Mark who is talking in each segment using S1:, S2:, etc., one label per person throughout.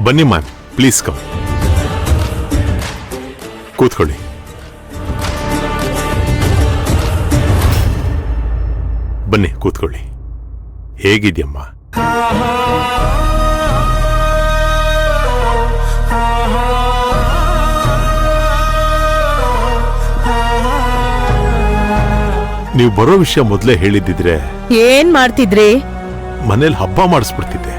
S1: ಬನ್ನಿ ma'am, please come. ಕೂತ್ಕೊಳ್ಳಿ. ಬನ್ನಿ ಕೂತ್ಕೊಳ್ಳಿ. ಹೇಗಿದ್ಯಮ್ಮ? ನೀವು ಬರೋ ವಿಷಯ ಮೊದಲೇ ಹೇಳಿದ್ದಿದ್ರೆ
S2: ಏನ್ ಮಾಡ್ತಿದ್ರಿ?
S1: ಮನೇಲಿ ಹಬ್ಬ ಮಾಡಿಸ್ಬಿಡ್ತಿದ್ದೆ.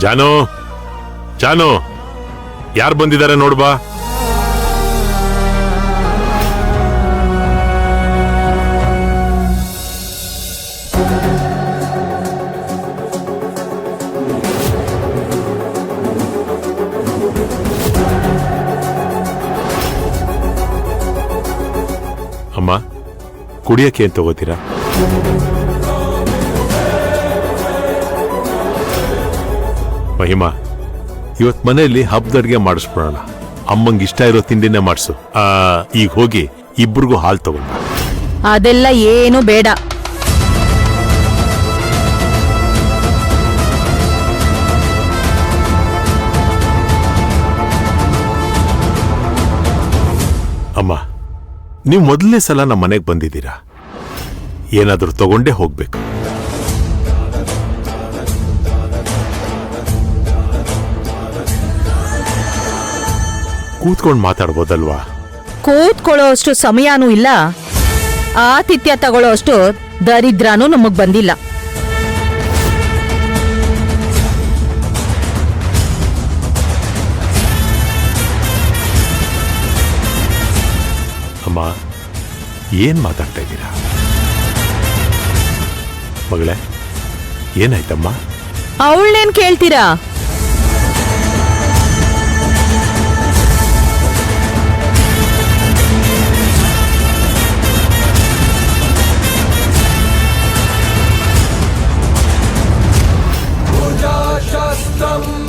S1: ಜಾನು, ಜಾನು, ಯಾರು ಬಂದಿದ್ದಾರೆ ನೋಡ್ಬಾ. ಅಮ್ಮ, ಕುಡಿಯಕ್ಕೆ ಏನ್ ತಗೋತೀರಾ? ಮಹಿಮಾ, ಇವತ್ ಮನೆಯಲ್ಲಿ ಹಬ್ಬದ ಅಡ್ಗೆ ಮಾಡಿಸ್ಬಿಡೋಣ. ಅಮ್ಮಂಗೆ ಇಷ್ಟ ಇರೋ ತಿಂಡಿನೇ ಮಾಡಿಸು. ಈಗ ಹೋಗಿ ಇಬ್ರಿಗೂ ಹಾಲು ತಗೊಂಡ.
S2: ಅದೆಲ್ಲ ಏನು ಬೇಡ.
S1: ಅಮ್ಮ, ನೀವು ಮೊದಲನೇ ಸಲ ನಮ್ಮ ಮನೆಗೆ ಬಂದಿದ್ದೀರಾ, ಏನಾದರೂ ತಗೊಂಡೇ ಹೋಗ್ಬೇಕು. ಕೂತ್ಕೊಂಡು ಮಾತಾಡ್ಬೋದಲ್ವಾ?
S2: ಕೂತ್ಕೊಳ್ಳೋ ಅಷ್ಟು ಸಮಯನೂ ಇಲ್ಲ, ಆತಿಥ್ಯ ತಗೊಳ್ಳೋ ಅಷ್ಟು ದರಿದ್ರನೂ ನಮಗ್ ಬಂದಿಲ್ಲ.
S1: ಅಮ್ಮ, ಏನ್ ಮಾತಾಡ್ತಾ ಇದ್ದೀರಾ? ಮಗಳೇ, ಏನಾಯ್ತಮ್ಮ?
S2: ಅವಳನ್ನೇನ್ ಕೇಳ್ತೀರಾ?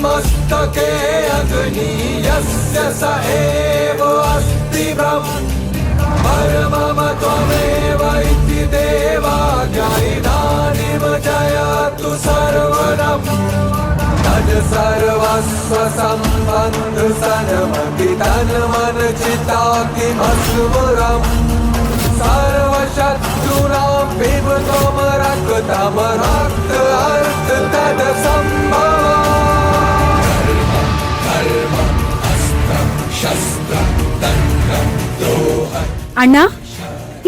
S3: मस्तके अग्नियस्य स एव अस्ति परमम त्वमेव इति देवाज्ञा इदानीं जयतु सर्वदम् तद् सर्वस्व सम्बन्ध सन्मति तन्मन चित्ताग्निमस्फुरम् सर्वशत्रूणां पिबत्वं रक्तं रक्त अर्थ तद् सम्भवम्
S4: ಅಣ್ಣ,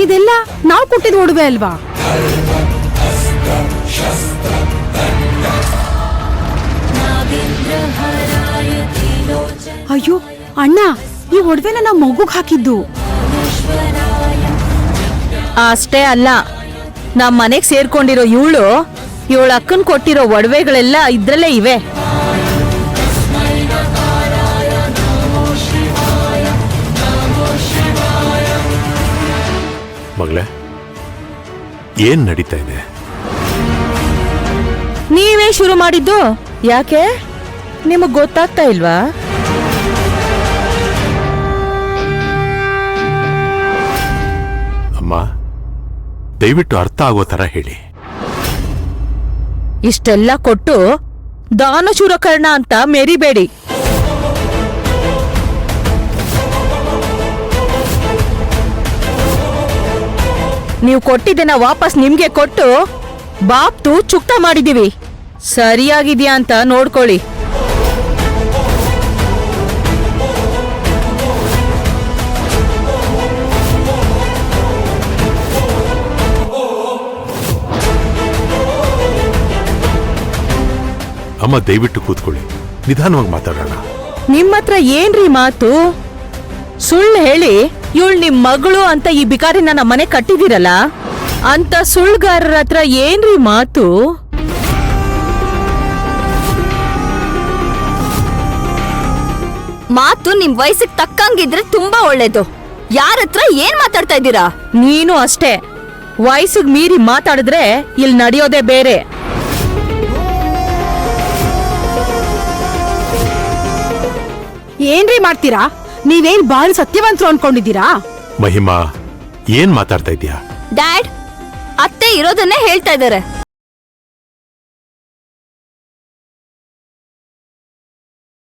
S4: ಇದೆಲ್ಲ ನಾವು ಕೊಟ್ಟಿದ್ ಒಡವೆ ಅಲ್ವಾ? ಅಯ್ಯೋ ಅಣ್ಣ, ಈ ಒಡವೆನ ನಾವು ಮಗುಗ್ ಹಾಕಿದ್ದು.
S2: ಅಷ್ಟೇ ಅಲ್ಲ, ನಮ್ ಮನೆಗ್ ಸೇರ್ಕೊಂಡಿರೋ ಇವಳ ಅಕ್ಕನ್ ಕೊಟ್ಟಿರೋ ಒಡವೆಗಳೆಲ್ಲ ಇದ್ರಲ್ಲೇ ಇವೆ.
S1: ಮಗಳೇ, ಏನ್ ನಡೀತಾ ಇದೆ?
S2: ನೀವೇ ಶುರು ಮಾಡಿದ್ದು. ಯಾಕೆ, ನಿಮಗ್ ಗೊತ್ತಾಗ್ತಾ ಇಲ್ವಾ?
S1: ಅಮ್ಮ, ದಯವಿಟ್ಟು ಅರ್ಥ ಆಗೋ ತರ ಹೇಳಿ.
S2: ಇಷ್ಟೆಲ್ಲ ಕೊಟ್ಟು ದಾನಶೂರಕರ್ಣ ಅಂತ ಮೆರಿಬೇಡಿ. ನೀವು ಕೊಟ್ಟಿದ್ದನ್ನ ವಾಪಸ್ ನಿಮ್ಗೆ ಕೊಟ್ಟು ಬಾಪ್ತು ಚುಕ್ತ ಮಾಡಿದೀವಿ. ಸರಿಯಾಗಿದ್ಯಾ ಅಂತ ನೋಡ್ಕೊಳ್ಳಿ.
S1: ಅಮ್ಮ, ದಯವಿಟ್ಟು ಕೂತ್ಕೊಳ್ಳಿ, ನಿಧಾನವಾಗಿ ಮಾತಾಡೋಣ.
S2: ನಿಮ್ಮತ್ರ ಏನ್ರಿ ಮಾತು? ಸುಳ್ಳು ಹೇಳಿ ಇವಳು ನಿಮ್ ಮಗಳು ಅಂತ ಈ ಬಿಕಾರಿನ ನಮ್ಮ ಮನೆ ಕಟ್ಟಿದಿರಲ್ಲ, ಅಂತ ಸುಳ್ಳುಗಾರರ ಹತ್ರ ಏನ್ರಿ ಮಾತು?
S5: ಮಾತು ನಿಮ್ ವಯಸ್ಸಿಗೆ ತಕ್ಕಂಗಿದ್ರೆ ತುಂಬಾ ಒಳ್ಳೇದು. ಯಾರ ಹತ್ರ ಏನ್ ಮಾತಾಡ್ತಾ ಇದ್ದೀರಾ?
S2: ನೀನು ಅಷ್ಟೇ, ವಯಸ್ಸಿಗೆ ಮೀರಿ ಮಾತಾಡಿದ್ರೆ ಇಲ್ಲಿ ನಡೆಯೋದೇ ಬೇರೆ.
S4: ಏನ್ರಿ ಮಾಡ್ತೀರಾ? ನೀವೇನ್ ಬಾಳ್ ಸತ್ಯವಂತರು ಅನ್ಕೊಂಡಿದ್ದೀರಾ?
S1: ಮಹಿಮಾ, ಏನ್ ಮಾತಾಡ್ತಾ ಇದ್ಯಾ?
S5: ಡ್ಯಾಡ್, ಅತ್ತೆ ಇರೋದನ್ನೇ ಹೇಳ್ತಾ ಇದಾರೆ.